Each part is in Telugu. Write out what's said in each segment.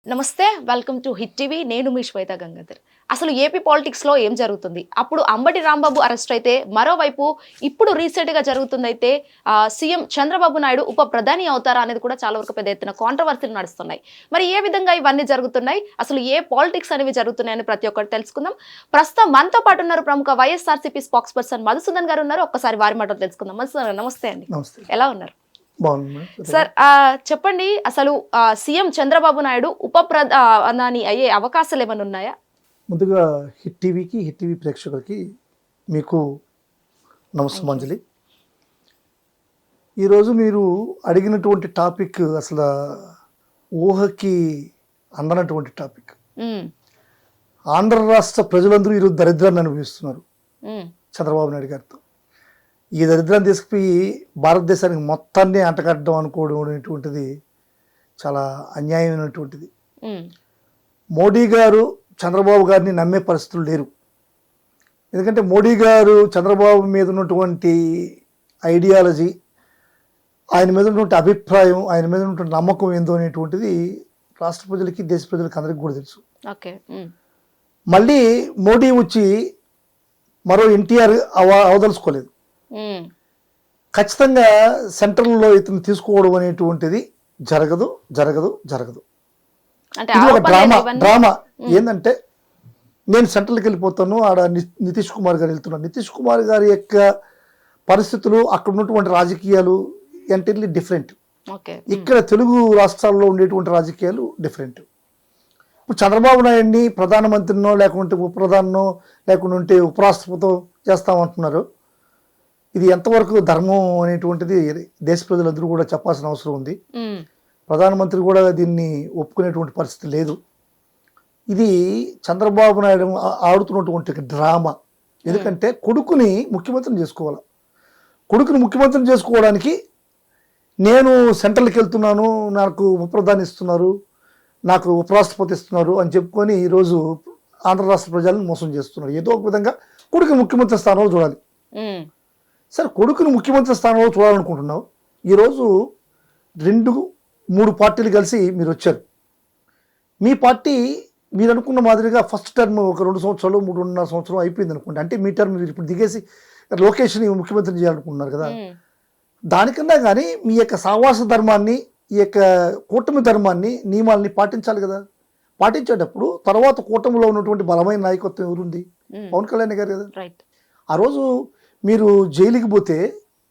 నమస్తే వెల్కమ్ టు హిట్ టీవీ నేను మీ శ్వేత గంగాధర్. అసలు ఏపీ పాలిటిక్స్ లో ఏం జరుగుతుంది? అప్పుడు అంబటి రాంబాబు అరెస్ట్ అయితే, మరోవైపు ఇప్పుడు రీసెంట్ గా జరుగుతుందైతే సీఎం చంద్రబాబు నాయుడు ఉప ప్రధాని అవుతారా అనేది కూడా చాలా వరకు పెద్ద ఎత్తున కాంట్రవర్సీలు నడుస్తున్నాయి. మరి ఏ విధంగా ఇవన్నీ జరుగుతున్నాయి, అసలు ఏ పాలిటిక్స్ అనేవి జరుగుతున్నాయని ప్రతి ఒక్కరు తెలుసుకుందాం. ప్రస్తుతం మనతో పాటు ఉన్నారు ప్రముఖ వైఎస్ఆర్సీపీ స్పోక్స్ పర్సన్ మధుసూదన్ గారు ఉన్నారు. ఒక్కసారి వారి మాటలు తెలుసుకుందాం. మధుసూదన్ గారు నమస్తే అండి. ఎలా ఉన్నారు సార్? చెప్పండి, అసలు సీఎం చంద్రబాబు నాయుడు ఉప ప్రధాని అయ్యే అవకాశాలు ఏమైనా ఉన్నాయా? ముందుగా హిట్ టీవీ ప్రేక్షకులకి మీకు నమస్కారం. ఈరోజు మీరు అడిగినటువంటి టాపిక్ అసలు ఊహకి అందనటువంటి టాపిక్. ఆంధ్ర రాష్ట్ర ప్రజలందరూ ఈరోజు దరిద్రాన్ని అనుభవిస్తున్నారు చంద్రబాబు నాయుడు గారితో. ఈ దరిద్రాన్ని తీసుకుపోయి భారతదేశానికి మొత్తాన్ని అంటగట్టడం అనుకోవడం అనేటువంటిది చాలా అన్యాయమైనటువంటిది. మోడీ గారు చంద్రబాబు గారిని నమ్మే పరిస్థితులు లేరు. ఎందుకంటే మోడీ గారు చంద్రబాబు మీద ఉన్నటువంటి ఐడియాలజీ, ఆయన మీద ఉన్నటువంటి అభిప్రాయం, ఆయన మీద ఉన్నటువంటి నమ్మకం ఏందో అనేటువంటిది రాష్ట్ర ప్రజలకి, దేశ ప్రజలకి అందరికీ కూడా తెలుసు. మళ్ళీ మోడీ వచ్చి మరో ఎన్టీఆర్ అవదలుచుకోలేదు. ఖచ్చితంగా సెంట్రల్లో ఇతను తీసుకోవడం అనేటువంటిది జరగదు. ఇది ఒక డ్రామా. ఏంటంటే నేను సెంట్రల్కి వెళ్ళిపోతాను, ఆడ నితీష్ కుమార్ గారు వెళ్తున్నాను. నితీష్ కుమార్ గారి యొక్క పరిస్థితులు, అక్కడ ఉన్నటువంటి రాజకీయాలు ఎంటైర్లీ డిఫరెంట్. ఇక్కడ తెలుగు రాష్ట్రాల్లో ఉండేటువంటి రాజకీయాలు డిఫరెంట్. ఇప్పుడు చంద్రబాబు నాయుడిని ప్రధానమంత్రినో లేకుంటే ఉప ప్రధానో లేకుంటే ఉపరాష్ట్రపతితో చేస్తామంటున్నారు. ఇది ఎంతవరకు ధర్మం అనేటువంటిది దేశ ప్రజలందరూ కూడా చెప్పాల్సిన అవసరం ఉంది. ప్రధానమంత్రి కూడా దీన్ని ఒప్పుకునేటువంటి పరిస్థితి లేదు. ఇది చంద్రబాబు నాయుడు ఆడుతున్నటువంటి డ్రామా. ఎందుకంటే కొడుకుని ముఖ్యమంత్రిని చేసుకోవాలి. కొడుకుని ముఖ్యమంత్రిని చేసుకోవడానికి నేను సెంట్రల్కి వెళ్తున్నాను, నాకు ఉప ప్రధాని ఇస్తున్నారు, నాకు ఉపరాష్ట్రపతి ఇస్తున్నారు అని చెప్పుకొని ఈరోజు ఆంధ్ర రాష్ట్ర ప్రజలను మోసం చేస్తున్నారు. ఏదో ఒక విధంగా కొడుకుని ముఖ్యమంత్రి స్థానంలో చూడాలి. సరే, కొడుకుని ముఖ్యమంత్రి స్థానంలో చూడాలనుకుంటున్నావు. ఈరోజు 2-3 పార్టీలు కలిసి మీరు వచ్చారు. మీ పార్టీ మీరు అనుకున్న మాదిరిగా ఫస్ట్ టర్మ్ ఒక 2 సంవత్సరాలు 3.5 సంవత్సరం అయిపోయింది అనుకోండి. అంటే మీ టర్మ్ మీరు ఇప్పుడు దిగేసి లోకేష్ని ముఖ్యమంత్రిని చేయాలనుకుంటున్నారు కదా. దానికన్నా కానీ మీ యొక్క సావాస ధర్మాన్ని, ఈ యొక్క కూటమి ధర్మాన్ని, నియమాలని పాటించాలి కదా. పాటించేటప్పుడు తర్వాత కూటమిలో ఉన్నటువంటి బలమైన నాయకత్వం ఎవరుంది? పవన్ కళ్యాణ్ గారు కదా. ఆ రోజు మీరు జైలుకి పోతే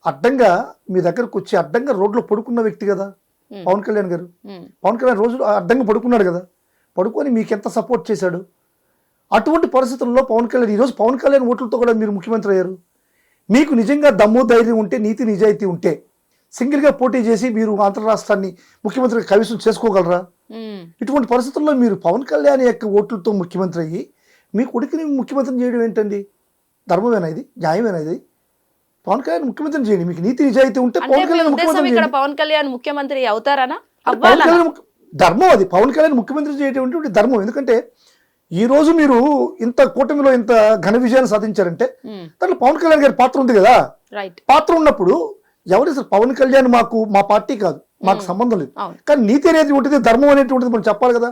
అడ్డంగా మీ దగ్గరకు వచ్చి అడ్డంగా రోడ్లో పడుకున్న వ్యక్తి కదా పవన్ కళ్యాణ్ గారు. పవన్ కళ్యాణ్ రోజు అడ్డంగా పడుకున్నాడు కదా. పడుకొని మీకు ఎంత సపోర్ట్ చేశాడు. అటువంటి పరిస్థితుల్లో ఈరోజు పవన్ కళ్యాణ్ ఓట్లతో కూడా మీరు ముఖ్యమంత్రి అయ్యారు. మీకు నిజంగా దమ్ము ధైర్యం ఉంటే, నీతి నిజాయితీ ఉంటే సింగిల్గా పోటీ చేసి మీరు ఆంధ్ర రాష్ట్రాన్ని ముఖ్యమంత్రి కైవసం చేసుకోగలరా? ఇటువంటి పరిస్థితుల్లో మీరు పవన్ కళ్యాణ్ యొక్క ఓట్లతో ముఖ్యమంత్రి అయ్యి మీ కొడుకుని ముఖ్యమంత్రిని చేయడం ఏంటండి? ధర్మమేనా ఇది? న్యాయమేనా ఇది? పవన్ కళ్యాణ్ ముఖ్యమంత్రిని చేయండి. మీకు నీతి నిజాయితీ ఉంటే పవన్ కళ్యాణ్ ముఖ్యమంత్రి అవుతారనా? ధర్మం అది. పవన్ కళ్యాణ్ ముఖ్యమంత్రి చేయటువంటి ధర్మం. ఎందుకంటే ఈ రోజు మీరు ఇంత కూటమిలో ఇంత ఘన విజయాన్ని సాధించారంటే దాంట్లో పవన్ కళ్యాణ్ గారి పాత్ర ఉంది కదా. పాత్ర ఉన్నప్పుడు ఎవరు పవన్ కళ్యాణ్ మా పార్టీ కాదు, మాకు సంబంధం లేదు. కానీ నీతి అనేది ఉంటుంది, ధర్మం అనేటువంటిది మనం చెప్పాలి కదా.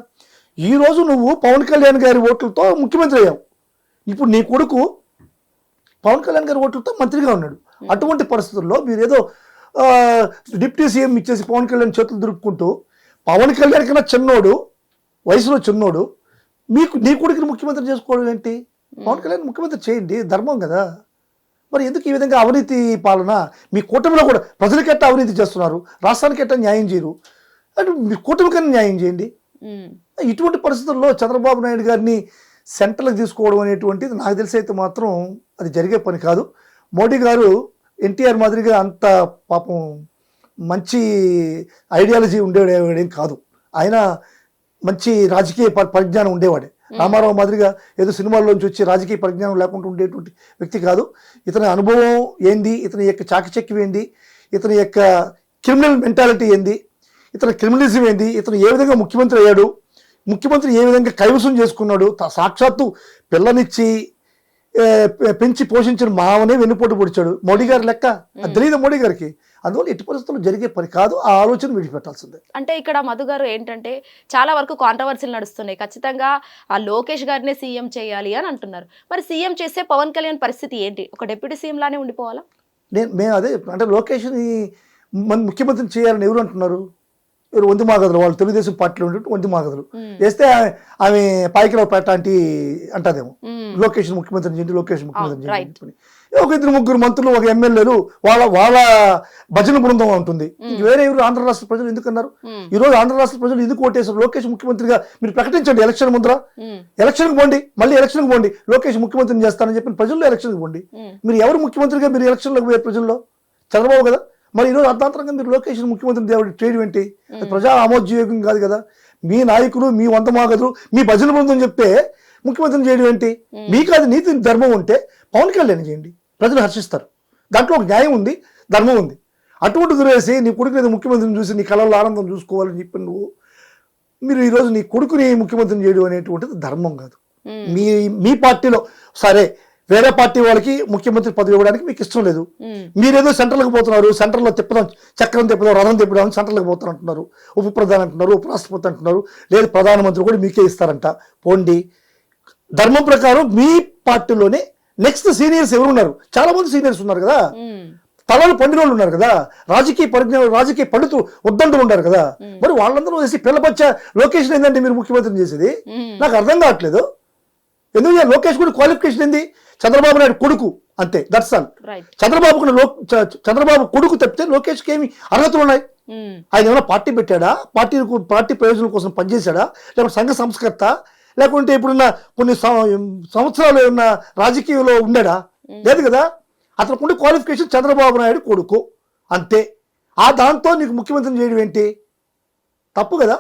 ఈ రోజు నువ్వు పవన్ కళ్యాణ్ గారి ఓట్లతో ముఖ్యమంత్రి అయ్యావు. ఇప్పుడు నీ కొడుకు పవన్ కళ్యాణ్ గారి ఓట్లతో మంత్రిగా ఉన్నాడు. అటువంటి పరిస్థితుల్లో మీరు ఏదో డిప్యూటీ సీఎం ఇచ్చేసి పవన్ కళ్యాణ్ చేతులు దురుపుకుంటూ, పవన్ కళ్యాణ్ కన్నా చిన్నోడు, వయసులో చిన్నోడు, నీ కొడుకుని ముఖ్యమంత్రి చేసుకోవడం ఏంటి? పవన్ కళ్యాణ్ ముఖ్యమంత్రి చేయండి, ధర్మం కదా. మరి ఎందుకు ఈ విధంగా అవినీతి పాలన? మీ కూటమిలో కూడా ప్రజలకి ఎట్టా అవినీతి చేస్తున్నారు, రాష్ట్రానికి ఎట్టా న్యాయం చేయరు, అంటే మీ కూటమికైనా న్యాయం చేయండి. ఇటువంటి పరిస్థితుల్లో చంద్రబాబు నాయుడు గారిని సెంట్రల్కి తీసుకోవడం అనేటువంటిది నాకు తెలిసి అయితే మాత్రం అది జరిగే పని కాదు. మోడీ గారు ఎన్టీఆర్ మాదిరిగా అంత పాపం మంచి ఐడియాలజీ ఉండేవాడేం కాదు. ఆయన మంచి రాజకీయ పరిజ్ఞానం ఉండేవాడే. రామారావు మాదిరిగా ఏదో సినిమాల్లోంచి వచ్చి రాజకీయ పరిజ్ఞానం లేకుండా ఉండేటువంటి వ్యక్తి కాదు. ఇతని అనుభవం ఏంది, ఇతని యొక్క చాకచక్యం ఏంది, ఇతని యొక్క క్రిమినల్ మెంటాలిటీ ఏంది, ఇతని క్రిమినలిజం ఏంది, ఇతను ఏ విధంగా ముఖ్యమంత్రి అయ్యాడు, ముఖ్యమంత్రి ఏ విధంగా కైవసం చేసుకున్నాడు, సాక్షాత్తు పిల్లనిచ్చి పెంచి పోషించిన మావనే వెన్నుపోటు పొడిచాడు. మోడీ గారి లెక్క అది తెలియదు మోడీ గారికి. అందువల్ల ఎట్టి పరిస్థితుల్లో జరిగే పని కాదు, ఆ ఆలోచన విడిచిపెట్టాల్సిందే. అంటే ఇక్కడ మధు గారు ఏంటంటే చాలా వరకు కాంట్రవర్సీలు నడుస్తున్నాయి, ఖచ్చితంగా ఆ లోకేష్ గారినే సీఎం చేయాలి అని అంటున్నారు. మరి సీఎం చేస్తే పవన్ కళ్యాణ్ పరిస్థితి ఏంటి? ఒక డిప్యూటీ సీఎం లానే ఉండిపోవాలా? మేము అదే అంటే లోకేష్ని మన ముఖ్యమంత్రిని చేయాలని ఎవరు అంటున్నారు? ఎవరు? వంది మాగదులు, వాళ్ళు తెలుగుదేశం పార్టీలో ఉండే వంది మాగదులు వేస్తే ఆమె పాయికిరావు పేట అంటే అంటాదేమో లోకేష్ ముఖ్యమంత్రిని చేయండి, లోకేష్ ముఖ్యమంత్రిని చేయండి. ఒక ఇద్దరు ముగ్గురు మంత్రులు, ఒక ఎమ్మెల్యేలు, వాళ్ళ భజన బృందం ఉంటుంది. వేరే ఎవరు ఆంధ్ర రాష్ట్ర ప్రజలు ఎందుకన్నారు? ఈ రోజు ఆంధ్ర రాష్ట్ర ప్రజలు ఎందుకు ఓటేశారు? లోకేష్ ముఖ్యమంత్రిగా మీరు ప్రకటించండి ఎలక్షన్ ముందర, ఎలక్షన్కి పోండి, మళ్ళీ ఎలక్షన్కి పోండి, లోకేష్ ముఖ్యమంత్రిని చేస్తానని చెప్పి ప్రజల్లో ఎలక్షన్కి పోండి. మీరు ఎవరు ముఖ్యమంత్రిగా మీరు ఎలక్షన్లోకి పోయే ప్రజల్లో? చంద్రబాబు కదా. మరి ఈరోజు అర్ధాంతరంగా మీరు లోకేష్ ముఖ్యమంత్రిని చేయడం ఏంటి? అది ప్రజా ఆమోదయోగ్యం కాదు కదా. మీ నాయకులు, మీ వంతమాగదులు, మీ భజన బృందం చెప్తే ముఖ్యమంత్రిని చేయడం ఏంటి? మీకు అది నీతి ధర్మం ఉంటే పవన్ కళ్యాణ్ చేయండి, ప్రజలు హర్షిస్తారు. దాంట్లో ఒక న్యాయం ఉంది, ధర్మం ఉంది. అటువంటి దురేసి నీ కొడుకు ఏదో ముఖ్యమంత్రిని చూసి నీ కళల్లో ఆనందం చూసుకోవాలని చెప్పి మీరు ఈరోజు నీ కొడుకుని ముఖ్యమంత్రిని చేయడం అనేటువంటిది ధర్మం కాదు. మీ పార్టీలో సరే, వేరే పార్టీ వాళ్ళకి ముఖ్యమంత్రి పదవి ఇవ్వడానికి మీకు ఇష్టం లేదు, మీరేదో సెంట్రల్కి పోతున్నారు, సెంట్రల్లో తిప్పడం, చక్రం తిప్పడం, రథం తిప్పడం, సెంట్రల్కి పోతారు అంటున్నారు, ఉప ప్రధాని అంటున్నారు, ఉపరాష్ట్రపతి అంటున్నారు, లేదు ప్రధానమంత్రి కూడా మీకే ఇస్తారంట. పోండి. ధర్మం ప్రకారం మీ పార్టీలోనే నెక్స్ట్ సీనియర్స్ ఎవరు ఉన్నారు? చాలా మంది సీనియర్స్ ఉన్నారు కదా, తలలు పండిన వాళ్ళు ఉన్నారు కదా, రాజకీయ పరిజ్ఞానం, రాజకీయ పండితులు ఉద్దండులు ఉన్నారు కదా. మరి వాళ్ళందరూ వేసి పిల్లపచ్చ లోకేష్ ఏంటంటే మీరు ముఖ్యమంత్రిని చేసేది నాకు అర్థం కావట్లేదు. ఎందుకు లోకేష్ కూడా క్వాలిఫికేషన్ ఏంది? చంద్రబాబు నాయుడు కొడుకు, అంతే, దట్స్ ఆల్. చంద్రబాబు కొడుకు తప్పితే లోకేష్కి ఏమి అర్హతలు ఉన్నాయి? ఆయన ఏమైనా పార్టీ పెట్టాడా? పార్టీ ప్రయోజనం కోసం పనిచేశాడా? లేకపోతే సంఘ సంస్కర్త, లేకుంటే ఇప్పుడున్న కొన్ని సంవత్సరాలు ఉన్న రాజకీయంలో ఉండాడా? లేదు కదా. అతనికి ఉండే క్వాలిఫికేషన్ చంద్రబాబు నాయుడు కొడుకు, అంతే. దాంతో నీకు ముఖ్యమంత్రిని చేయడం ఏంటి? తప్పు కదా.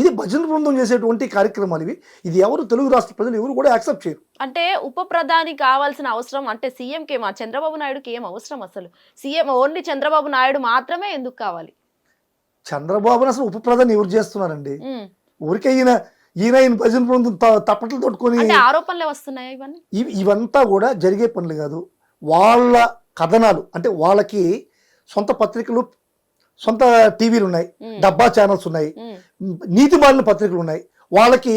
ఇది భజన బృందం చేసేటువంటి కార్యక్రమాలు ఇవి. ఇది ఎవరు తెలుగు రాష్ట్ర ప్రజలు ఎవరు కూడా యాక్సెప్ట్ చేయరు. అంటే ఉప ప్రధాని కావాల్సిన అవసరం అంటే సీఎంకి ఏమా, చంద్రబాబు నాయుడుకి ఏం అవసరం? అసలు సీఎం ఓన్లీ చంద్రబాబు నాయుడు మాత్రమే ఎందుకు కావాలి? చంద్రబాబుని అసలు ఉప ప్రధాని ఎవరు చేస్తున్నారండి? ఊరికే ఈయన భజన బృందం తప్పట్లు తొట్టుకొని ఆరోపణలే వస్తున్నాయి. ఇవంతా కూడా జరిగే పనులు కాదు. వాళ్ళ కథనాలు అంటే వాళ్ళకి సొంత పత్రికలు, సొంత టీవీలు ఉన్నాయి, డబ్బా ఛానల్స్ ఉన్నాయి, నీతి మాలిన పత్రికలు ఉన్నాయి. వాళ్ళకి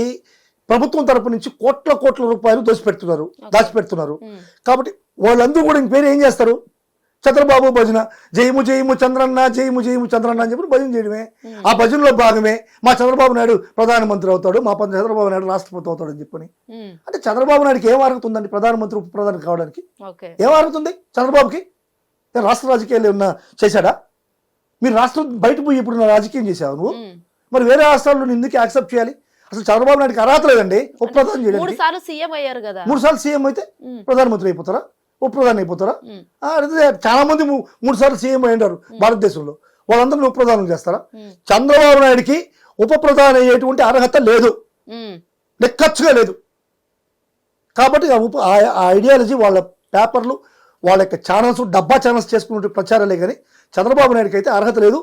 ప్రభుత్వం తరపు నుంచి కోట్ల రూపాయలు దాచిపెడుతున్నారు. కాబట్టి వాళ్ళందరూ కూడా ఇంకేం ఏం చేస్తారు? చంద్రబాబు భజన, జయము జయము చంద్రన్న, జయము జయము చంద్రన్న అని చెప్పి భజన చేయడమే. ఆ భజనలో భాగమే మా చంద్రబాబు నాయుడు ప్రధానమంత్రి అవుతాడు, మా చంద్రబాబు నాయుడు రాష్ట్రపతి అవుతాడు అని చెప్పని. అంటే చంద్రబాబు నాయుడుకి ఏం అర్హత ఉందండి ప్రధానమంత్రి ఉప ప్రధాని కావడానికి? ఏం అర్హత ఉంది చంద్రబాబుకి? రాష్ట్ర రాజకీయాలు ఏమన్నా చేశాడా? మీరు రాష్ట్రం బయట పోయి ఇప్పుడు రాజకీయం చేశావు నువ్వు, మరి వేరే రాష్ట్రాల్లో ఎందుకు యాక్సెప్ట్ చేయాలి? అసలు చంద్రబాబు నాయుడుకి అర్హత లేదండి ఉప ప్రధాని చేయడానికి. 3 సార్లు సీఎం అయ్యారు కదా. 3 సార్లు సీఎం అయితే ప్రధానమంత్రి అయిపోతారా? ఉప ప్రధాని అయిపోతారా? చాలా మంది 3 సార్లు సీఎం అయ్యారు భారతదేశంలో, వాళ్ళందరూ ఉప ప్రధానం చేస్తారా? చంద్రబాబు నాయుడికి ఉప ప్రధాని అయ్యేటువంటి అర్హత లేదు, లెక్కచ్చుగా లేదు. కాబట్టి ఆ ఐడియాలజీ వాళ్ళ పేపర్లు, వాళ్ళ యొక్క ఛానల్స్, డబ్బా ఛానల్స్ చేసుకునే ప్రచారాలే కానీ చంద్రబాబు నాయుడుకి అయితే అర్హత లేదు.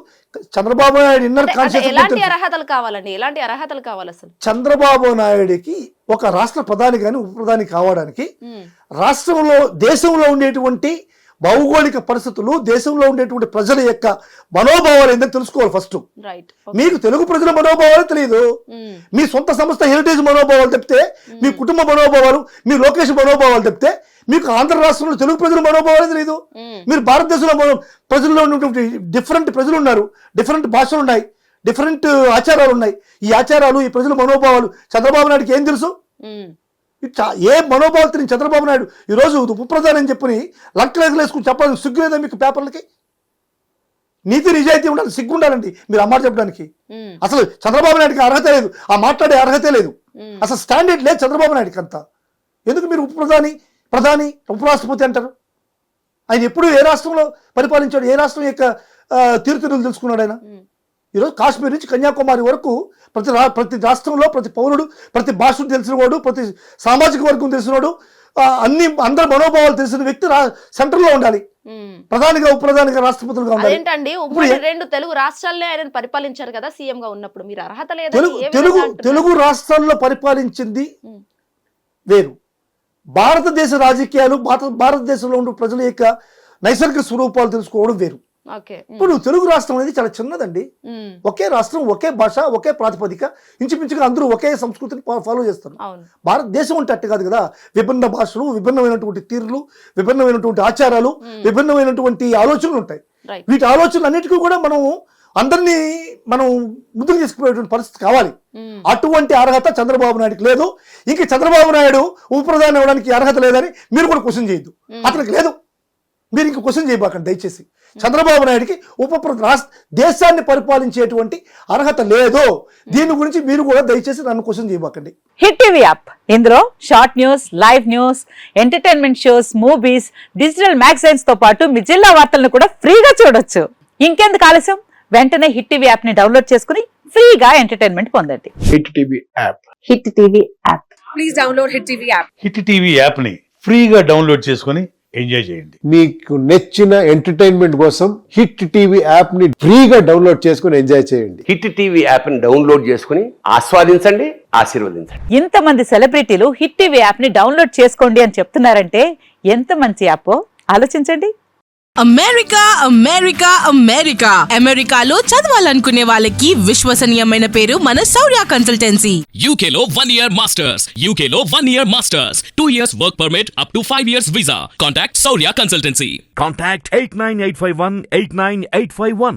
చంద్రబాబు నాయుడు ఇన్నర్ కాన్షియస్ ఎలాంటి అర్హతలు కావాలండి? ఎలాంటి అర్హతలు కావాలి అసలు చంద్రబాబు నాయుడికి? ఒక రాష్ట్ర ప్రధాని కానీ ఉప ప్రధాని కావడానికి రాష్ట్రంలో, దేశంలో ఉండేటువంటి భౌగోళిక పరిస్థితులు, దేశంలో ఉండేటువంటి ప్రజల యొక్క మనోభావాలు ఏంటని తెలుసుకోవాలి ఫస్ట్. మీకు తెలుగు ప్రజల మనోభావాలు తెలియదు, మీ సొంత సంస్థ హెరిటేజ్ మనోభావాలు చెప్తే, మీ కుటుంబ మనోభావాలు, మీ లోకేష్ మనోభావాలు చెప్తే, మీకు ఆంధ్ర రాష్ట్రంలో తెలుగు ప్రజల మనోభావాలు తెలియదు. మీరు భారతదేశంలో ప్రజల్లో ఉన్నటువంటి డిఫరెంట్ ప్రజలు ఉన్నారు, డిఫరెంట్ భాషలు ఉన్నాయి, డిఫరెంట్ ఆచారాలు ఉన్నాయి. ఈ ఆచారాలు, ఈ ప్రజల మనోభావాలు చంద్రబాబు నాయుడుకి ఏం తెలుసు? ఏ మనోభావాలు తెలియని చంద్రబాబు నాయుడు ఈరోజు ఉప ప్రధాని అని చెప్పి లంకలు వేసుకుని చెప్పాలని సిగ్గు లేదా మీకు? పేపర్లకి నీతి నిజాయితీ ఉండాలి, సిగ్గు ఉండాలండి మీరు ఆ మాట చెప్పడానికి. అసలు చంద్రబాబు నాయుడుకి అర్హత లేదు, ఆ మాట్లాడే అర్హతే లేదు, అసలు స్టాండర్డ్ లేదు చంద్రబాబు నాయుడుకి అంతా. ఎందుకు మీరు ఉప ప్రధాని ఉపరాష్ట్రపతి అంటారు? ఆయన ఎప్పుడు ఏ రాష్ట్రంలో పరిపాలించాడు? ఏ రాష్ట్రం యొక్క తీరుతెన్నులు తెలుసుకున్నాడు ఆయన? ఈరోజు కాశ్మీర్ నుంచి కన్యాకుమారి వరకు ప్రతి రాష్ట్రంలో ప్రతి పౌరుడు, ప్రతి భాషను తెలిసినవాడు, ప్రతి సామాజిక వర్గం తెలిసినవాడు, అందరి మనోభావాలు తెలిసిన వ్యక్తి సెంట్రల్ లో ఉండాలి. ప్రధానిగా, ఉప ప్రధానిగా, రాష్ట్రపతులుగా ఉండాలి. ఏంటండి 2 తెలుగు రాష్ట్రాలనే ఆయన పరిపాలించారు కదా సీఎం గా ఉన్నప్పుడు, మీరు అర్హత లేదా? తెలుగు రాష్ట్రాల్లో పరిపాలించింది వేరు, భారతదేశ రాజకీయాలు, భారతదేశంలో ఉండే ప్రజల యొక్క నైసర్గిక స్వరూపాలు తెలుసుకోవడం వేరు. ఓకే. ఇప్పుడు తెలుగు రాష్ట్రం అనేది చాలా చిన్నదండి. ఒకే రాష్ట్రం, ఒకే భాష, ఒకే ప్రాతిపదిక, ఇంచుమించుగా అందరూ ఒకే సంస్కృతిని ఫాలో చేస్తారు. అవును. భారతదేశం అంటే అట్టు కాదు కదా. విభిన్న భాషలు, విభిన్నమైనటువంటి తీరులు, విభిన్నమైనటువంటి ఆచారాలు, విభిన్నమైనటువంటి ఆలోచనలు ఉంటాయి. రైట్. వీటి ఆలోచనలు అన్నిటికీ కూడా అందరినీ మనం ముందుకు తీసుకుపోయేటువంటి పరిస్థితి కావాలి. అటువంటి అర్హత చంద్రబాబు నాయుడుకి లేదు. ఇంక చంద్రబాబు నాయుడు ఉప ప్రధాని అవ్వడానికి అర్హత లేదని మీరు కూడా క్వశ్చన్ చేయొద్దు. అతనికి లేదు. మీరు ఇంక క్వశ్చన్ చేయబాకండి దయచేసి. చంద్రబాబు నాయుడికి దేశాన్ని పరిపాలించేటువంటి అర్హత లేదు. దీని గురించి మీరు కూడా దయచేసి నన్ను క్వశ్చన్ చేయబాకండి. హిట్ టీవీ యాప్, ఇందులో short news, live news, entertainment shows, movies, digital magazines తో పాటు మీ జిల్లా వార్తలను కూడా ఫ్రీగా చూడొచ్చు. ఇంకెందుకు ఆలస్యం, వెంటనే హిట్ టీవీ యాప్ ని డౌన్లోడ్ చేసుకుని ఫ్రీగా ఎంటర్టైన్మెంట్ పొందండి. Hit TV app. Hit TV app. Please download hit TV app. Hit TV యాప్ని ఫ్రీగా డౌన్లోడ్ చేసుకొని ఎంజాయ్ చేయండి. మీకు నచ్చిన ఎంటర్టైన్మెంట్ కోసం హిట్ టీవీ యాప్ ని ఫ్రీగా డౌన్లోడ్ చేసుకుని ఎంజాయ్ చేయండి. హిట్ టీవీ యాప్ని డౌన్లోడ్ చేసుకుని ఆస్వాదించండి, ఆశీర్వదించండి. ఇంతమంది సెలబ్రిటీలు హిట్ టీవీ యాప్ ని డౌన్లోడ్ చేసుకోండి అని చెప్తున్నారంటే ఎంత మంచి యాప్ ఆలోచించండి. అమెరికా అమెరికా అమెరికా అమెరికాలో చదవాలనుకునే వాళ్ళకి విశ్వసనీయమైన పేరు మన శౌర్య కన్సల్టెన్సీ. UK లో 1 year masters. UK లో 1 year masters. 2 years work permit up to 5 years visa. Contact Saurya Consultancy. Contact 89851 89851.